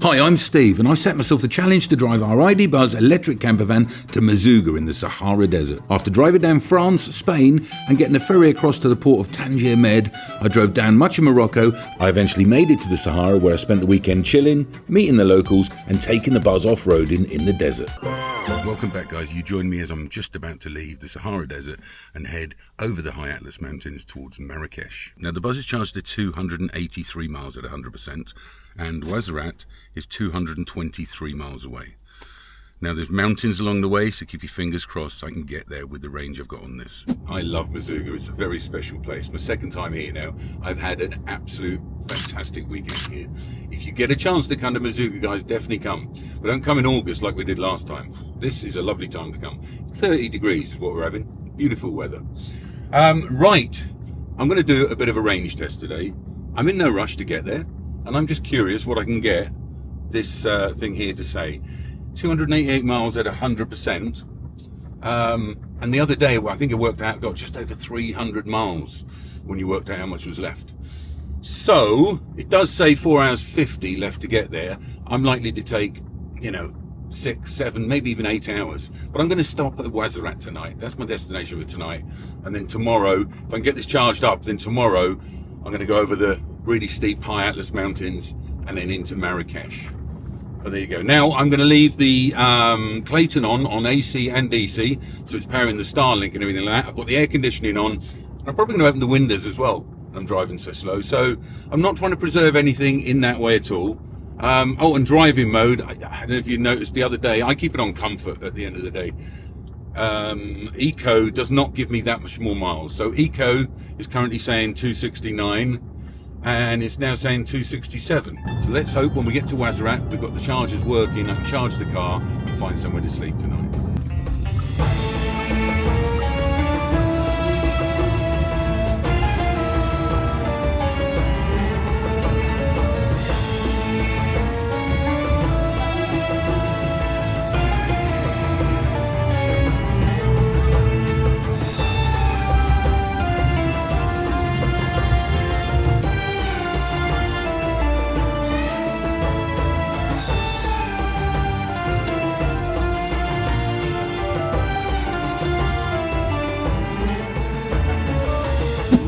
Hi, I'm Steve, and I set myself the challenge to drive our ID Buzz electric camper van to Merzouga in the Sahara Desert. After driving down France, Spain, and getting a ferry across to the port of Tangier Med, I drove down much of Morocco. I eventually made it to the Sahara, where I spent the weekend chilling, meeting the locals, and taking the Buzz off-roading in the desert. Welcome back, guys. You join me as I'm just about to leave the Sahara Desert and head over the high Atlas Mountains towards Marrakesh. Now, the Buzz is charged at 283 miles at 100%. And Ouarzazate is 223 miles away. Now there's mountains along the way, so keep your fingers crossed I can get there with the range I've got on this. I love Merzouga, it's a very special place. My second time here now. I've had an absolute fantastic weekend here. If you get a chance to come to Merzouga, guys, definitely come. But don't come in August like we did last time. This is a lovely time to come. 30 degrees is what we're having, beautiful weather. Right, I'm going to do a bit of a range test today. I'm in no rush to get there. And I'm just curious what I can get this thing here to say. 288 miles at 100%. And the other day, well, I think it worked out, got just over 300 miles when you worked out how much was left. So, it does say 4 hours 50 left to get there. I'm likely to take, 6, 7, maybe even 8 hours. But I'm going to stop at Ouarzazate tonight. That's my destination for tonight. And then tomorrow, if I can get this charged up, then tomorrow I'm going to go over the really steep high Atlas Mountains and then into Marrakesh. Oh, there you go. Now I'm going to leave the Clayton on AC and DC, so it's powering the Starlink and everything like that. I've got the air conditioning on. I'm probably going to open the windows as well. I'm driving so slow, so I'm not trying to preserve anything in that way at all. Oh, and driving mode, I don't know if you noticed the other day, I keep it on comfort at the end of the day. Eco does not give me that much more miles. So Eco is currently saying 269 and it's now saying 267. So let's hope when we get to Ouarzazate, we've got the chargers working, I can charge the car and find somewhere to sleep tonight.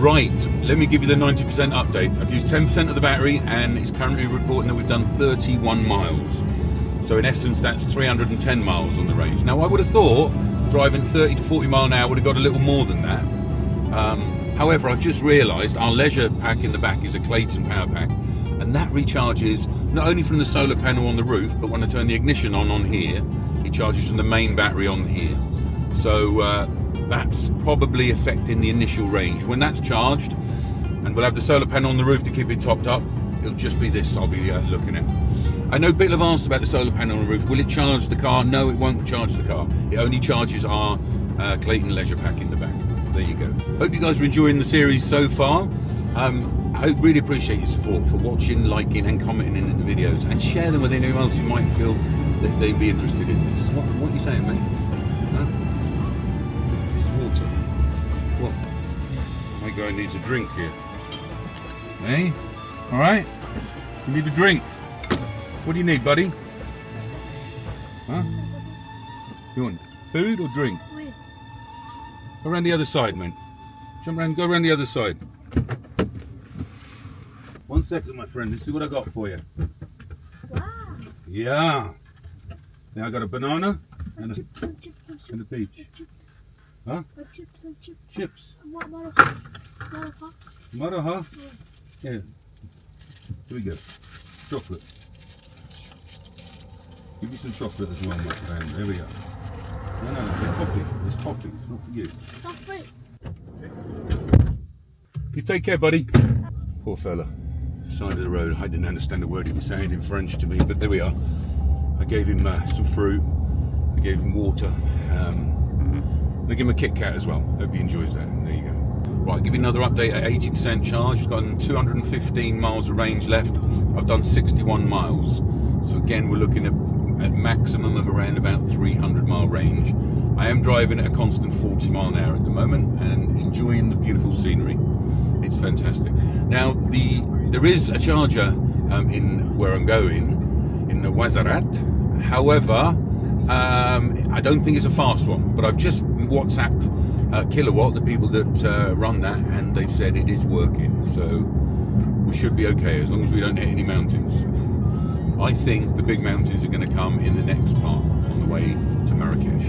Right, let me give you the 90% update. I've used 10% of the battery and it's currently reporting that we've done 31 miles. So in essence, that's 310 miles on the range. Now I would have thought driving 30 to 40 mile an hour would have got a little more than that. However, I've just realised our leisure pack in the back is a Clayton power pack, and that recharges not only from the solar panel on the roof, but when I turn the ignition on here, it charges from the main battery on here. So that's probably affecting the initial range. When that's charged, and we'll have the solar panel on the roof to keep it topped up, it'll just be this I'll be looking at. I know people have asked about the solar panel on the roof. Will it charge the car? No, it won't charge the car. It only charges our Clayton leisure pack in the back. There you go. Hope you guys are enjoying the series so far. I really appreciate your support for watching, liking and commenting in the videos, and share them with anyone else who might feel that they'd be interested in this. What are you saying, mate? Huh? Water. What? My guy needs a drink here. Hey? Alright? You need a drink. What do you need, buddy? Huh? You want food or drink? Go around the other side, man. Jump around, go around the other side. 1 second, my friend. Let's see what I got for you. Wow. Yeah. Now I got a banana and Chips and chips and chips. a peach. Chips. Huh? Chips and chips. Chips. And what Maraha? Maraha? Yeah. Here we go. Chocolate. Give me some chocolate as well, my friend. There we go. No, it's coffee. It's coffee. It's not for you. Coffee. You take care, buddy. Poor fella. Side of the road. I didn't understand a word he was saying in French to me, but there we are. I gave him some fruit. I gave him water. I give him a Kit Kat as well. Hope he enjoys that. There you go. Right, I'll give you another update at 80% charge. I've got 215 miles of range left. I've done 61 miles. So again, we're looking at maximum of around about 300 mile range. I am driving at a constant 40 mile an hour at the moment and enjoying the beautiful scenery. It's fantastic. Now, there is a charger in where I'm going. in Ouarzazate. However, I don't think it's a fast one, but I've just WhatsApped Kilowatt, the people that run that, and they've said it is working, so we should be okay as long as we don't hit any mountains. I think the big mountains are going to come in the next part on the way to Marrakesh.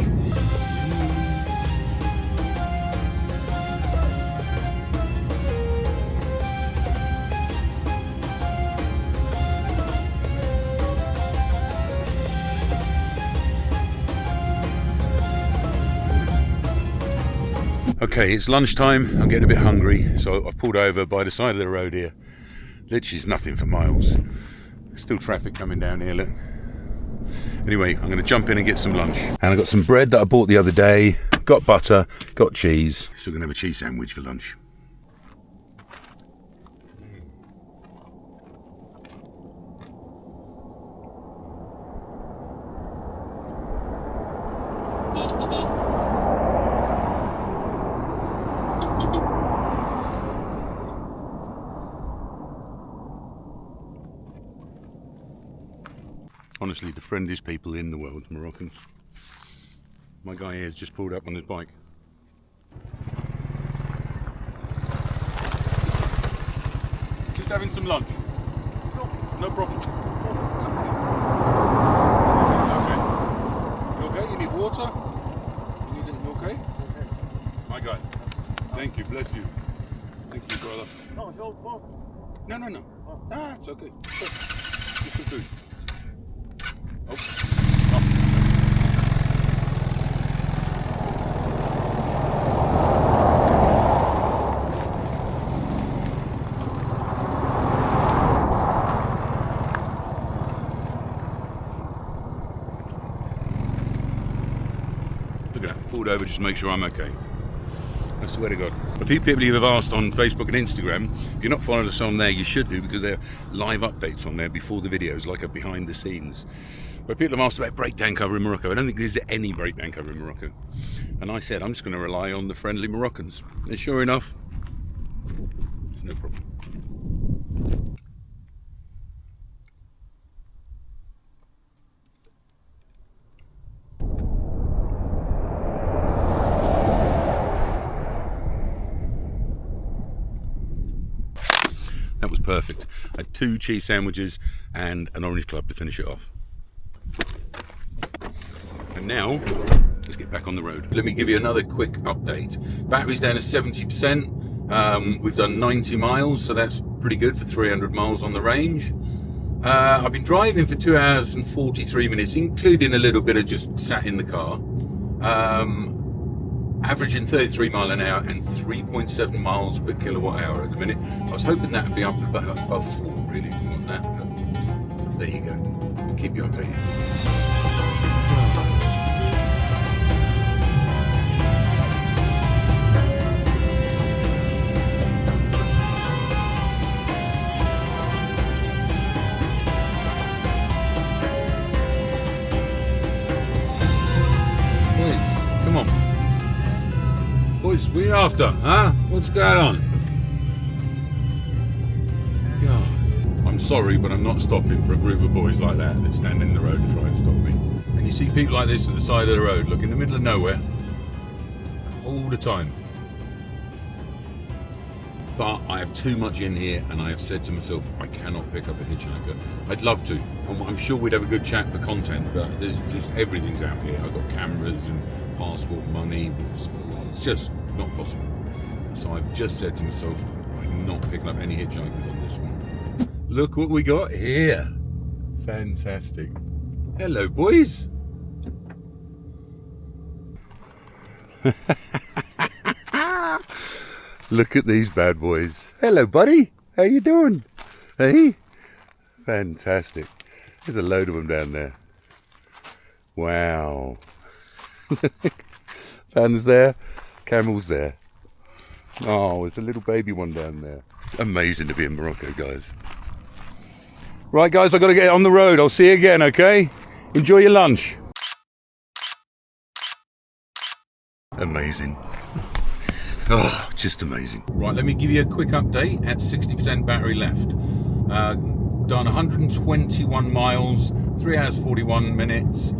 Okay, it's lunchtime. I'm getting a bit hungry, so I've pulled over by the side of the road here. Literally, it's nothing for miles. Still traffic coming down here, look. Anyway, I'm going to jump in and get some lunch. And I got some bread that I bought the other day, got butter, got cheese. So we're going to have a cheese sandwich for lunch. Honestly, the friendliest people in the world, Moroccans. My guy here has just pulled up on his bike. Just having some lunch. No problem. Okay. You okay? You need water? You okay? My guy. Thank you, bless you. Thank you, brother. No. Ah, it's okay. Just some food. Oh. Look at that, pulled over just to make sure I'm okay. I swear to God. A few people you have asked on Facebook and Instagram, if you're not following us on there, you should do, because there are live updates on there before the videos, like a behind the scenes. But people have asked about breakdown cover in Morocco. I don't think there's any breakdown cover in Morocco. And I said, I'm just going to rely on the friendly Moroccans. And sure enough, there's no problem. That was perfect. I had 2 cheese sandwiches and an orange club to finish it off. And now, let's get back on the road. Let me give you another quick update. Battery's down to 70%. We've done 90 miles, so that's pretty good for 300 miles on the range. I've been driving for 2 hours and 43 minutes, including a little bit of just sat in the car. Averaging 33 mile an hour and 3.7 miles per kilowatt hour at the minute. I was hoping that would be up above 4, really, if you want that, but there you go. I'll keep you updated. Boys, come on. Boys, what are you after, huh? What's going on? God. I'm sorry, but I'm not stopping for a group of boys like that stand in the road and try and stop me. And you see people like this at the side of the road, look, in the middle of nowhere, all the time. But I have too much in here, and I have said to myself, I cannot pick up a hitchhiker. I'd love to. I'm sure we'd have a good chat for content, but there's just everything's out here. I've got cameras and passport, money. It's just not possible. So I've just said to myself, I'm not picking up any hitchhikers on this one. Look what we got here. Fantastic. Hello, boys. Look at these bad boys. Hello, buddy. How you doing? Hey? Fantastic. There's a load of them down there. Wow. Fans there, camels there. Oh, there's a little baby one down there. Amazing to be in Morocco, guys. Right, guys, I've got to get on the road. I'll see you again, okay? Enjoy your lunch. Amazing. Oh, just amazing. Right, let me give you a quick update at 60% battery left. done 121 miles, 3 hours 41 minutes,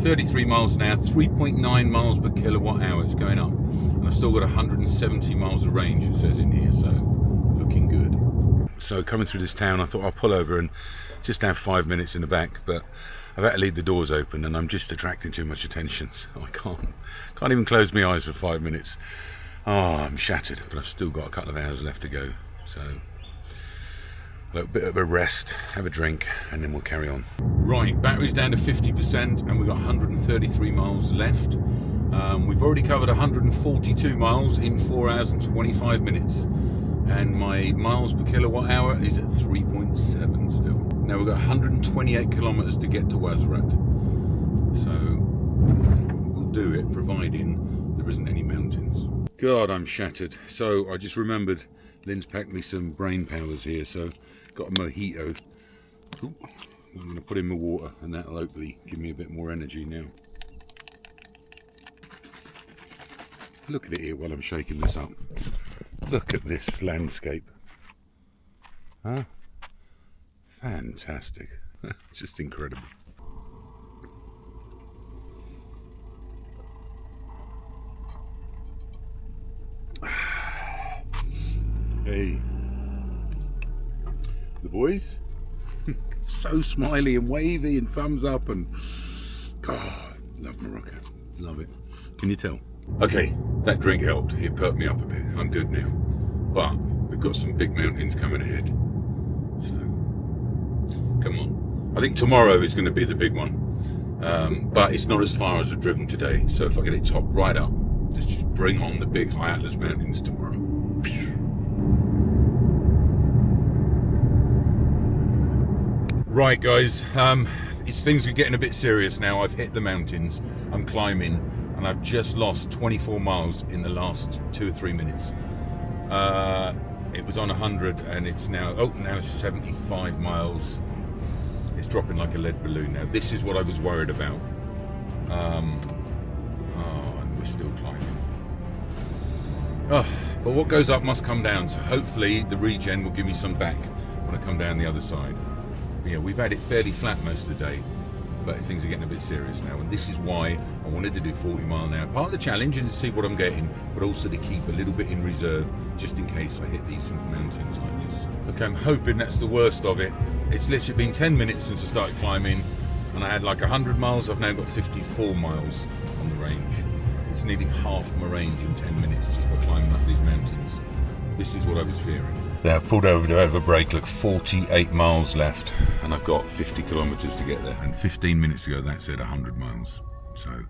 33 miles an hour, 3.9 miles per kilowatt hour. It's going up. And I've still got 170 miles of range, it says in here, so looking good. So coming through this town, I thought I'll pull over and just have 5 minutes in the back, but I've had to leave the doors open and I'm just attracting too much attention. So I can't even close my eyes for 5 minutes. Oh, I'm shattered, but I've still got a couple of hours left to go. So a little bit of a rest, have a drink, and then we'll carry on. Right, battery's down to 50% and we've got 133 miles left. We've already covered 142 miles in 4 hours and 25 minutes. And my miles per kilowatt hour is at 3.7 still. Now we've got 128 kilometers to get to Ouarzazate. So we'll do it, providing there isn't any mountains. God, I'm shattered. So I just remembered Lynn's packed me some brain powers here, so got a mojito. Ooh, I'm going to put in my water and that'll hopefully give me a bit more energy now. Look at it here while I'm shaking this up. Look at this landscape. Huh? Fantastic. Just incredible. Hey. The boys? So smiley and wavy and thumbs up and... God, love Morocco. Love it. Can you tell? Okay, that drink helped. It perked me up a bit. I'm good now. But we've got some big mountains coming ahead. So, come on. I think tomorrow is going to be the big one. But it's not as far as I've driven today. So if I get it topped right up, let's just bring on the big high Atlas mountains tomorrow. Right, guys. Things are getting a bit serious now. I've hit the mountains. I'm climbing. And I've just lost 24 miles in the last 2 or 3 minutes. It was on 100 and it's now, now it's 75 miles. It's dropping like a lead balloon now. This is what I was worried about. And we're still climbing. Oh, but what goes up must come down. So hopefully the regen will give me some back when I come down the other side. But yeah, we've had it fairly flat most of the day. But things are getting a bit serious now, and this is why I wanted to do 40 mile an hour. Part of the challenge and to see what I'm getting, but also to keep a little bit in reserve just in case I hit these mountains like this. Okay, I'm hoping that's the worst of it. It's literally been 10 minutes since I started climbing, and I had like 100 miles. I've now got 54 miles on the range. It's nearly half my range in 10 minutes just by climbing up these mountains. This is what I was fearing. Now I've pulled over to have a break. Look, 48 miles left and I've got 50 kilometers to get there, and 15 minutes ago that said 100 miles, so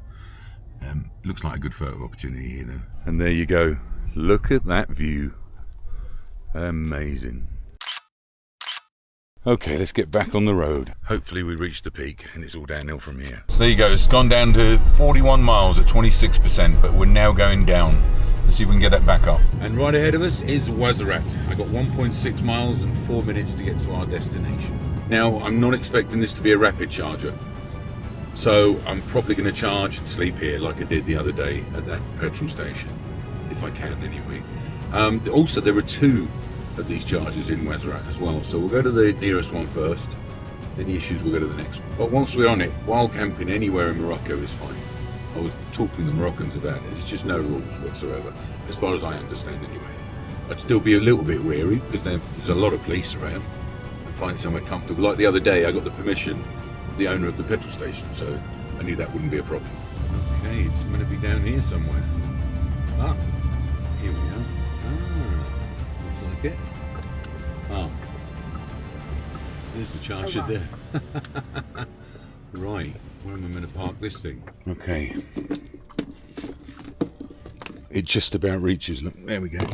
looks like a good photo opportunity here though. And there you go, look at that view, amazing. Okay, let's get back on the road. Hopefully we reach the peak and it's all downhill from here. So there you go, it's gone down to 41 miles at 26%, but we're now going down. Let's see if we can get that back up. And right ahead of us is Ouarzazate. I got 1.6 miles and 4 minutes to get to our destination. Now, I'm not expecting this to be a rapid charger, so I'm probably going to charge and sleep here like I did the other day at that petrol station, if I can anyway. Also, there are 2 of these chargers in Ouarzazate as well, so we'll go to the nearest one first, any issues we'll go to the next one. But once we're on it, wild camping anywhere in Morocco is fine. I was talking to the Moroccans about it. There's just no rules whatsoever, as far as I understand anyway. I'd still be a little bit wary because there's a lot of police around. And find somewhere comfortable. Like the other day, I got the permission of the owner of the petrol station, so I knew that wouldn't be a problem. Okay, it's going to be down here somewhere. Ah, here we are. Ah, looks like it. Ah, there's the charger there. Right, where am I going to park this thing? Okay. It just about reaches. Look, there we go.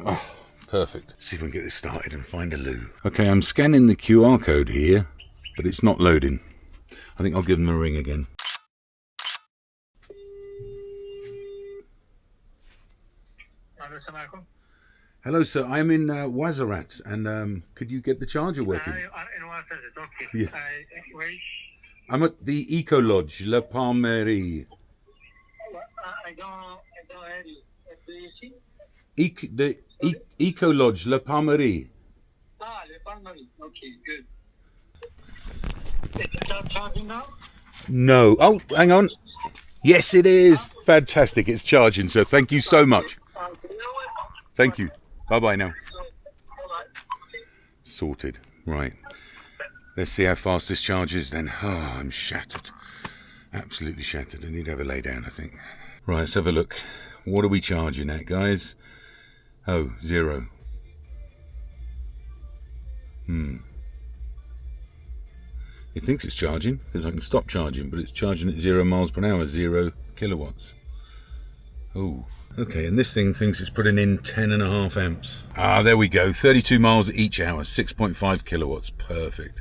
Oh, perfect. Let's see if we can get this started and find a loo. Okay, I'm scanning the QR code here, but it's not loading. I think I'll give them a ring again. Hello, sir. I'm in Ouarzazate, and could you get the charger working? You are in Ouarzazate, okay. Yeah. Where? I'm at the Eco Lodge, La Palmerie. I don't hear you. Do you see? The Eco Lodge, La Palmerie. Ah, Le Finally. Okay, good. Is it not charging now? No. Oh, hang on. Yes, it is. Fantastic. It's charging, so thank you so much. Thank you. Bye-bye now. Sorted. Right. Let's see how fast this charges then. Oh, I'm shattered. Absolutely shattered. I need to have a lay down, I think. Right, let's have a look. What are we charging at, guys? Oh, 0. It thinks it's charging, because I can stop charging, but it's charging at 0 miles per hour, 0 kilowatts. Oh, okay, and this thing thinks it's putting in 10.5 amps. Ah, there we go, 32 miles each hour, 6.5 kilowatts, perfect.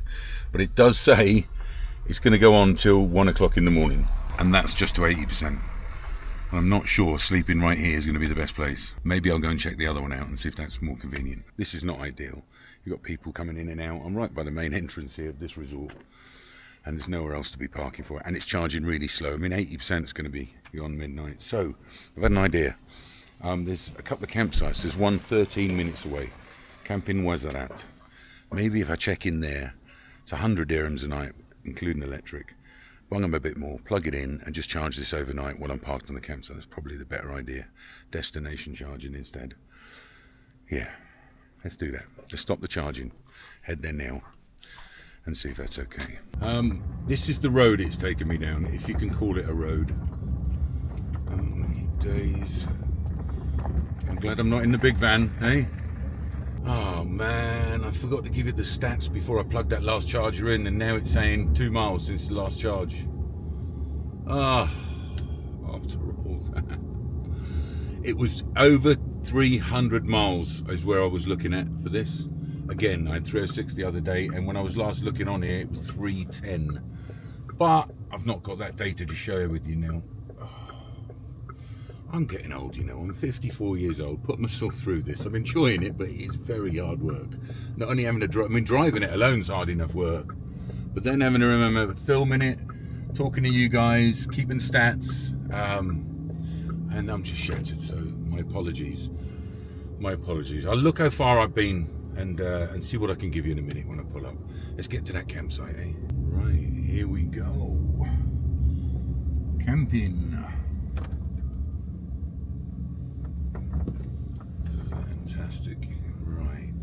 But it does say it's going to go on till 1 o'clock in the morning, and that's just to 80%. I'm not sure sleeping right here is going to be the best place. Maybe I'll go and check the other one out and see if that's more convenient. This is not ideal. You've got people coming in and out. I'm right by the main entrance here of this resort, and there's nowhere else to be parking for it. And it's charging really slow. I mean, 80% is going to be beyond midnight. So I've had an idea. There's a couple of campsites. There's one 13 minutes away. Camp in Ouarzazate. Maybe if I check in there, it's 100 dirhams a night, including electric. Bung them a bit more, plug it in, and just charge this overnight while I'm parked on the campsite. That's probably the better idea. Destination charging instead. Yeah, let's do that. Let's stop the charging. Head there now and see if that's okay. This is the road it's taken me down, if you can call it a road. Oh, many days. I'm glad I'm not in the big van, eh? Oh man, I forgot to give you the stats before I plugged that last charger in, and now it's saying 2 miles since the last charge. Ah, after all that. It was over 300 miles is where I was looking at for this. Again, I had 306 the other day, and when I was last looking on here, it was 310. But I've not got that data to share with you now. I'm getting old, you know. I'm 54 years old, put myself through this. I'm enjoying it, but it is very hard work. Not only having to drive, I mean, driving it alone's hard enough work, but then having to remember filming it, talking to you guys, keeping stats, and I'm just shattered, so my apologies. My apologies. I'll look how far I've been and see what I can give you in a minute when I pull up. Let's get to that campsite, eh? Right, here we go. Camping. Fantastic. Right.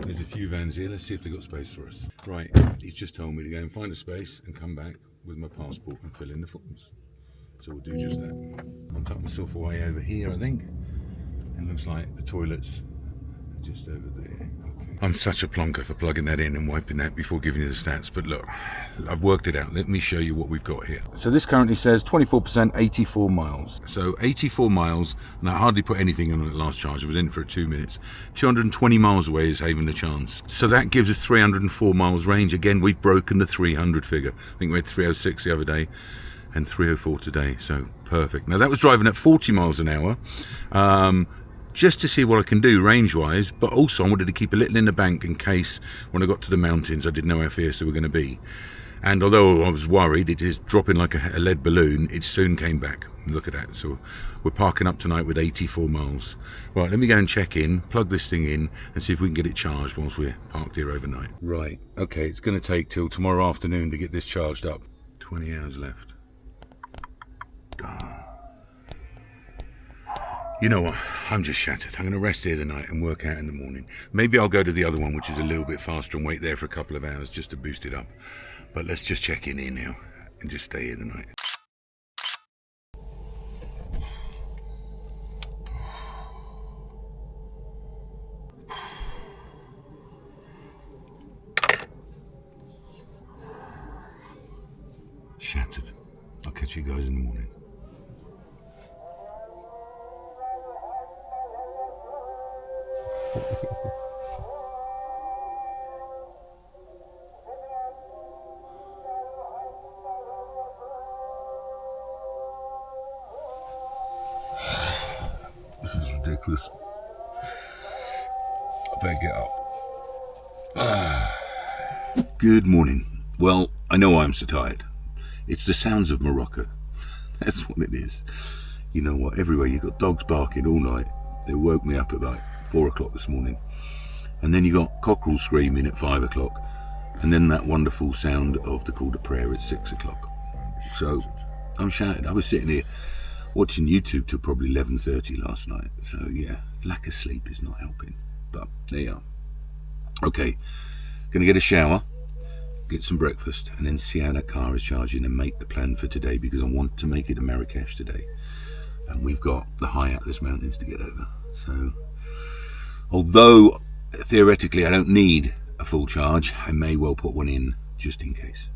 There's a few vans here. Let's see if they've got space for us. Right. He's just told me to go and find a space and come back with my passport and fill in the forms. So we'll do just that. I'll tuck myself away over here, I think. It looks like the toilets are just over there. Okay. I'm such a plonker for plugging that in and wiping that before giving you the stats, but look, I've worked it out. Let me show you what we've got here. So this currently says 24%, 84 miles. So 84 miles, and I hardly put anything on at last charge. I was in for 2 minutes. 220 miles away is Haven the Chance. So that gives us 304 miles range. Again, we've broken the 300 figure. I think we had 306 the other day and 304 today, so perfect. Now that was driving at 40 miles an hour. Just to see what I can do range-wise, but also I wanted to keep a little in the bank in case when I got to the mountains I didn't know how fierce they were going to be. And although I was worried, it is dropping like a lead balloon, it soon came back. Look at that. So we're parking up tonight with 84 miles. Right, let me go and check in, plug this thing in, and see if we can get it charged whilst we're parked here overnight. Right, okay, it's going to take till tomorrow afternoon to get this charged up. 20 hours left. You know what, I'm just shattered. I'm going to rest here tonight and work out in the morning. Maybe I'll go to the other one, which is a little bit faster, and wait there for a couple of hours just to boost it up. But let's just check in here now and just stay here the night. Shattered. I'll catch you guys in the morning. This is ridiculous. I better get up. Good morning. Well, I know I'm so tired. It's the sounds of Morocco. That's what it is. You know what? Everywhere you got dogs barking all night. They woke me up at like 4 o'clock this morning. And then you got cockerels screaming at 5 o'clock. And then that wonderful sound of the call to prayer at 6 o'clock. So I'm shattered. I was sitting here watching YouTube till probably 11:30 last night. So yeah, lack of sleep is not helping. But there you are. Okay, gonna get a shower, get some breakfast, and then see how that car is charging and make the plan for today, because I want to make it to Marrakesh today. And we've got the high Atlas Mountains to get over. So although theoretically I don't need a full charge, I may well put one in just in case.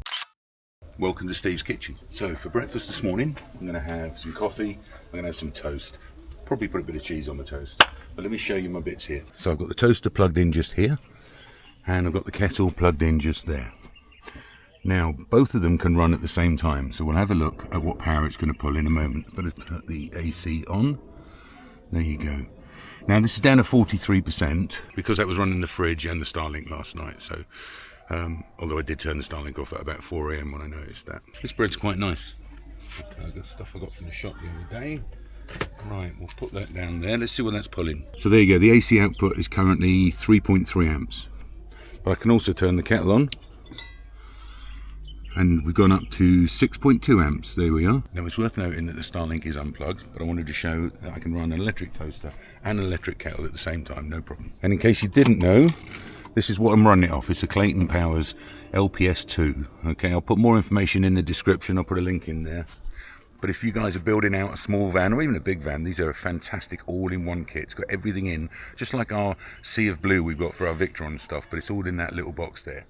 Welcome to Steve's Kitchen. So for breakfast this morning, I'm going to have some coffee, I'm going to have some toast, probably put a bit of cheese on the toast. But let me show you my bits here. So I've got the toaster plugged in just here, and I've got the kettle plugged in just there. Now both of them can run at the same time, so we'll have a look at what power it's going to pull in a moment. But I've put the AC on. There you go. Now this is down to 43% because that was running the fridge and the Starlink last night. So, although I did turn the Starlink off at about 4 AM when I noticed that. This bread's quite nice. Got stuff I got from the shop the other day. Right, we'll put that down there. Let's see what that's pulling. So there you go. The AC output is currently 3.3 amps. But I can also turn the kettle on. And we've gone up to 6.2 amps. There we are. Now it's worth noting that the Starlink is unplugged, but I wanted to show that I can run an electric toaster and an electric kettle at the same time, no problem. And in case you didn't know, this is what I'm running it off. It's a Clayton Powers LPS2. Okay, I'll put more information in the description. I'll put a link in there. But if you guys are building out a small van or even a big van, these are a fantastic all-in-one kit. It's got everything in, just like our Sea of Blue we've got for our Victron stuff, but it's all in that little box there.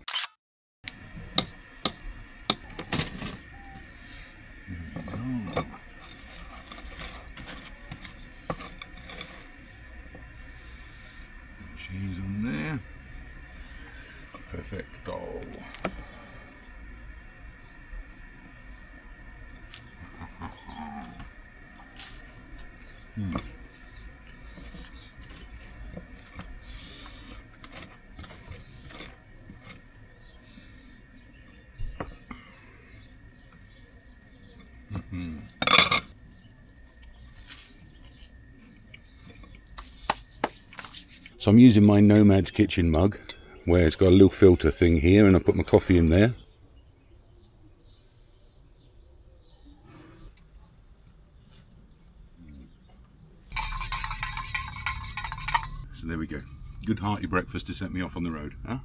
Cheese on there. Perfecto. So I'm using my Nomad's kitchen mug, where it's got a little filter thing here, and I put my coffee in there. So there we go. Good hearty breakfast to set me off on the road, huh?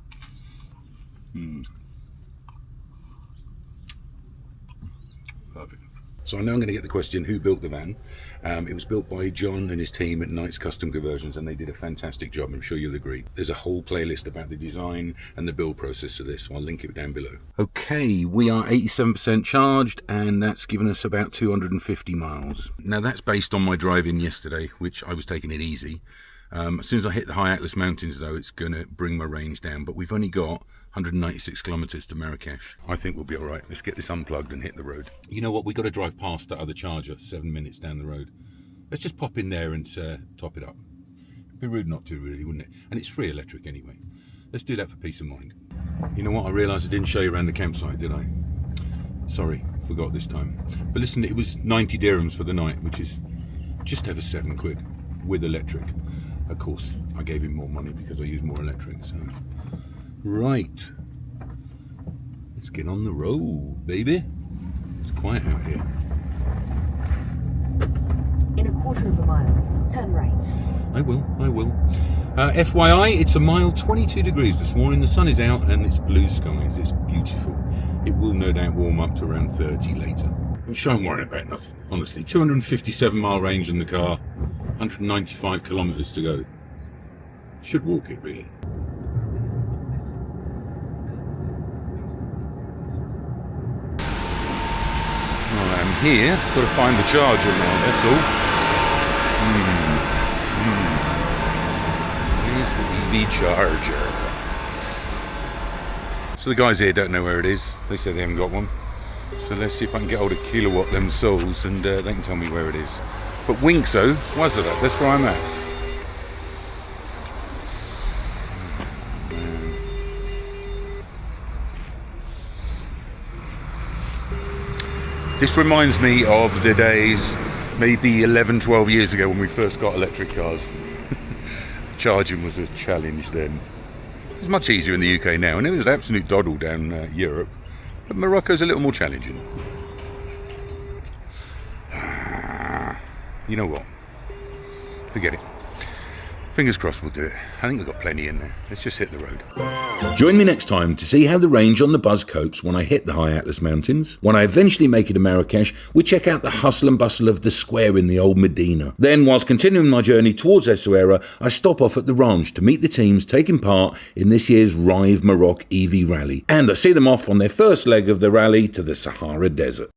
Perfect. So I know I'm going to get the question, who built the van? It was built by John and his team at Knight's Custom Conversions, and they did a fantastic job. I'm sure you'll agree. There's a whole playlist about the design and the build process of this, so I'll link it down below. Okay, we are 87% charged, and that's given us about 250 miles. Now that's based on my drive-in yesterday, which I was taking it easy. As soon as I hit the high Atlas Mountains, though, it's going to bring my range down. But we've only got 196 kilometres to Marrakesh. I think we'll be all right. Let's get this unplugged and hit the road. You know what? We've got to drive past that other charger, 7 minutes down the road. Let's just pop in there and top it up. It'd be rude not to, really, wouldn't it? And it's free electric anyway. Let's do that for peace of mind. You know what? I realised I didn't show you around the campsite, did I? Sorry, forgot this time. But listen, it was 90 dirhams for the night, which is just over £7 with electric. Of course, I gave him more money because I use more electric, so... Right. Let's get on the road, baby. It's quiet out here. In a quarter of a mile, turn right. I will. FYI, it's a mile 22 degrees this morning. The sun is out and it's blue skies. It's beautiful. It will no doubt warm up to around 30 later. I'm sure I'm worrying about nothing, honestly. 257 mile range in the car, 195 kilometres to go. Should walk it, really. Well, I'm here. Got to find the charger now, that's all. Where's the EV charger? So the guys here don't know where it is. They say they haven't got one. So let's see if I can get hold of Kilowatt themselves and they can tell me where it is. But Winkso, Ouarzazate, that's where I'm at. This reminds me of the days maybe 11, 12 years ago when we first got electric cars. Charging was a challenge then. It's much easier in the UK now, and it was an absolute doddle down Europe. But Morocco's a little more challenging. You know what? Forget it. Fingers crossed we'll do it. I think we've got plenty in there. Let's just hit the road. Join me next time to see how the range on the buzz copes when I hit the high Atlas Mountains. When I eventually make it to Marrakesh, we check out the hustle and bustle of the square in the old Medina. Then, whilst continuing my journey towards Essaouira, I stop off at the ranch to meet the teams taking part in this year's Rive Maroc EV Rally. And I see them off on their first leg of the rally to the Sahara Desert.